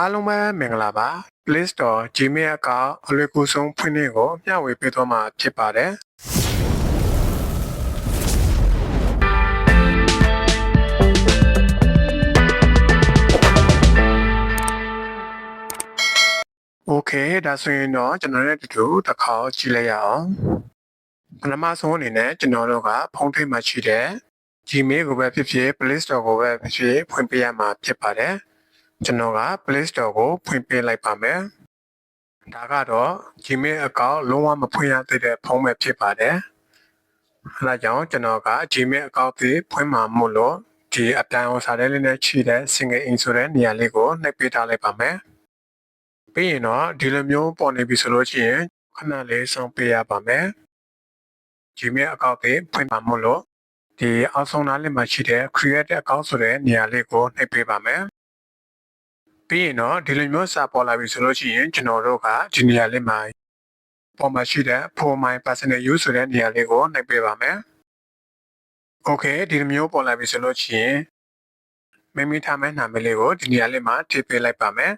အားလုံးပဲမင်္ဂလာပါ Play Store Gmail အကောင့်အလွယ်ကူဆုံးဖွင့်နည်းကိုမျှဝေပေးသွားမှာဖြစ်ပါတယ်โอเคဒါဆိုရင်တော့ကျွန်တော်တို့တူတစ်ခါကြည့်လိုက်ရအောင်ပထမဆုံးအနေနဲ့ကျွန်တော်တို့ကဖုန်းထဲမှာရှိတဲ့ Gmail ကိုပဲဖြစ်ဖြစ် Play Store ကိုပဲဖြစ်ဖြစ်ဖွင့်ပေးရမှာဖြစ်ပါတယ်ကျွန်တော်က Play Store ကိုဖွင့်ပေးလိုက်ပါမယ်ဒါကတော့ Gmail အကောင့်လုံးဝမဖွင့်ရသေးတဲ့ဖုန်းပဲဖြစ်ပါတယ်အဲဒါကြောင့်ကျွန်တော်က Gmail အကောင့်တွေဖွင့်မှာမို့လို့ဒီအတန်အောင်စာတဲ့လေးနဲ့ရှိတဲ့ single in ဆိုတဲ့နေရာလေးကိုနှိပ်ပေးထားလိုက်ပါမယ်ပြီးရင်တော့ဒီလိုမျိုးပေါ်နေပြီဆိုလို့ရှိရင်ခဏလေးစောင့်ပေးရပါမယ် Gmail အကောင့်တွေဖွင့်မှာမို့လို့ဒီအောက်ဆုံးနားလေးမှာရှိတဲ့ create account ဆိုတဲ့နေရာလေးကိုနှိပ်ပေးပါမယ်ပြီးရင်တော့ဒီလိုမျိုးစာပေါ်လာပြီဆိုလို့ရှိရင်ကျွန်တော်တို့ကဒီနေရာလေးမှာပေါ်မှာရှိတဲ့ for my personal use ဆိုတဲ့နေရာလေးကိုနှိပ်ပေးပါမယ်။ Okay ဒီလိုမျိုးပေါ်လာပြီဆိုလို့ရှိရင်မိထားမဲ့နာမည်လေးကိုဒီနေရာလေးမှာထည့်ပေးလိုက်ပါမယ်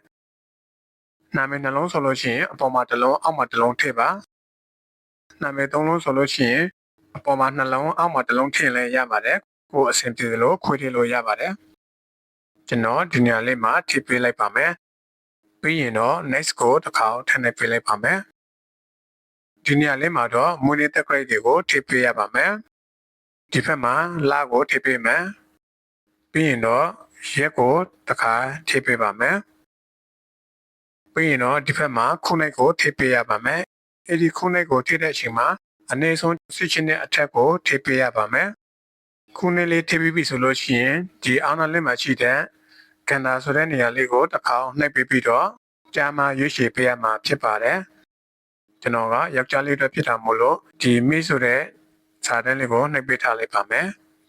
။နာမည်နှလုံးဆိုလို့ရှိရင်အပေါ်မှာတစ်လုံးအောက်မှာတစ်လုံးထည့်ပါ။နာမည်သုံးလုံးဆိုလို့ရှိရင်အပေါ်မှာနှလုံးအောက်မှာတစ်လုံးထည့်လဲရပါတယ်။ကိုယ်အဆင်ပြေလို့ခွဲထည့်လို့ရပါတယ်။ကျွန်တော်ဒီနေရာလေးမှာထည့်ပေးလိုက်ပါမယ်။ပြီးရင်တော့ next ကိုတစ်ခါထည့်နေပေးလိုက်ပါမယ်။ဒီနေရာလေးမှာတော့မွေးနေ့တက်ကြိတ်တွေကိုထည့်ပေးရပါမယ်။ဒီဘက်မှာလကိုထည့်ပေးမယ်။ပြီးရင်တော့ရက်ကိုတစ်ခါထည့်ပေးပါမယ်။ပြီးရင်တော့ဒီဘက်မှာခုနှစ်ကိုထည့်ပေးရပါမယ်။အဲဒီခုနှစ်ကိုထည့်တဲ့အချိန်မှာအနည်းဆုံးစစ်ချင်းတဲ့အထက်ကိုထည့်ပေးရပါမယ်။ခုနှစ်လေးထည့်ပြီးပြီဆိုလို့ရှိရင်ဒီအောင်းနာလေးမှာရှိတဲ့ကန္တာဆိုတဲ့နေရာလေးကိုတစ်ခါနှိပ်ပြီးတော့ကြာမှရွေးချယ်ပေးရမှာဖြစ်ပါတယ်။ကျွန်တော်ကယောက်ျားလေးတွေဖြစ်တာမို့လို့ဒီမိဆိုတဲ့စာတန်းလေးကိုနှိပ်ပေးထားလိုက်ပါမယ်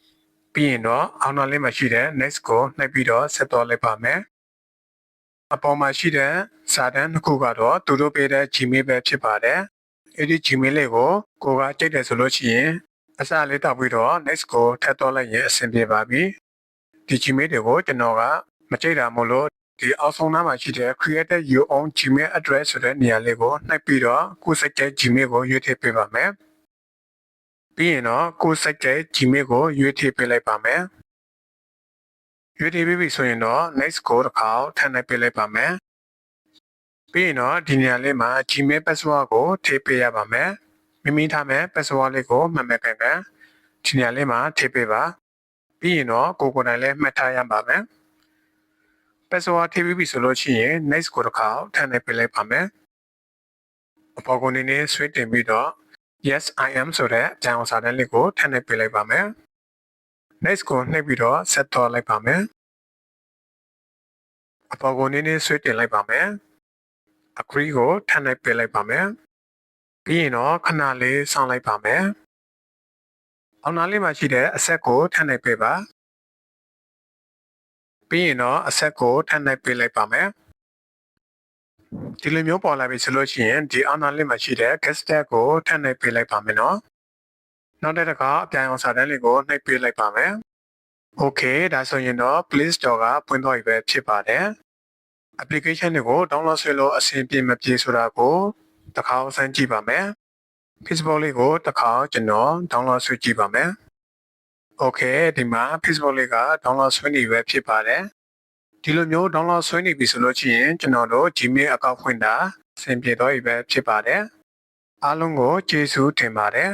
။ပြီးရင်တော့အောင်းနာလေးမှာရှိတဲ့ next ကိုနှိပ်ပြီးတော့ဆက်တော့လိုက်ပါမယ်။အပေါ်မှာရှိတဲ့စာတန်းတစ်ခုကတော့သူတို့ပေးတဲ့ Gmail ပဲဖြစ်ပါတယ်။အဲဒီ Gmail လေးကိုကိုကကြိတ်တယ်ဆိုလို့ရှိရင်အစလေးတောက်ပြီးတော့ next ကိုထပ်တော့လိုက်ရင်အဆင်ပြေပါပြီ။ဒီ Gmail တွေကိုကျွန်တော်ကမကြိတ်တာမို့လို့ဒီအောက်ဆုံးနားမှာရှိတဲ့ create your own Gmail address ဆိုတဲ့နေရာလေးကိုနှိပ်ပြီးတော့ကိုယ်စိတ်တဲ့ Gmail ကိုရွေးထည့်ပေးပါမယ်။ပြီးရင်တော့ကိုယ်စိတ်တဲ့ Gmail ကိုရွေးထည့်ပေးလိုက်ပါမယ်။ရွေးထည့်ပြီးပြီဆိုရင်တော့ next ကိုတစ်ခါထပ်နှိပ်ပေးလိုက်ပါမယ်။ပြီးရင်တော့ဒီနေရာလေးမှာ Gmail password ကိုထည့်ပေးရပါမယ်။မိထားမဲ့ password လေးကိုမှတ်မှတ်ကန်ကန်ဒီနေရာလေးမှာထည့်ပေးပါ။ပြီးရင်တော့ကိုယ်တိုင်လည်းမှတ်ထားရပါမယ်။ password ထည့်ပြီးပြီဆိုလို့ရှိရင် next ကိုတစ်ခါထပ်နှိပ်ပေးလိုက်ပါမယ်။အပေါ်ကနေနဲ့ဆွဲတင်ပြီးတော့ yes I am ဆိုတဲ့အကြောင်းစာတန်းလေးကိုထပ်နှိပ်ပေးလိုက်ပါမယ်။ next ကိုနှိပ်ပြီးတော့ဆက်တော့လိုက်ပါမယ်။အပေါ်ကနေနဲ့ဆွဲတင်လိုက်ပါမယ်။ agree ကိုထပ်နှိပ်ပေးလိုက်ပါမယ်။ပြီးရင်တော့ခဏလေးစောင့်လိုက်ပါမယ်။အောက်နားလေးမှာရှိတဲ့အဆက်ကိုထပ်နှိပ်ပေးပါ။ပြီးရင်တော့အဆက်ကိုထပ်နှိပ်ပေးလိုက်ပါမယ်ဒီလိုမျိုးပေါ်လာပြီဆိုလို့ရှိရင်ဒီအောက်နားလေးမှာရှိတဲ့ guest tag ကိုထပ်နှိပ်ပေးလိုက်ပါမယ်နော်နောက်တစ်ခါအပြိုင်အောင်စာတန်းလေးကိုနှိပ်ပေးလိုက်ပါမယ်โอเคဒါဆိုရင်တော့ Play Store ကပွင့်တော့ပြီပဲဖြစ်ပါတယ် application တွေကို download ဆွဲလို့အဆင်ပြေမပြေဆိုတာကိုတစ်ခါစမ်းကြည့်ပါမယ် Facebook လေးကိုတစ်ခါကျွန်တော် download ဆွဲကြည့်ပါမယ်โอเคဒီမှာ Facebook လေးက download ဆွဲနေပဲဖြစ်ပါတယ်ဒီလိုမျိုး download ဆွဲနေပြီဆိုလို့ရှိရင်ကျွန်တော်တို့ Gmail အကောင့်ဖွင့်တာအဆင်ပြေတော့ပြီပဲဖြစ်ပါတယ်အားလုံးကိုကျေးဇူးတင်ပါတယ်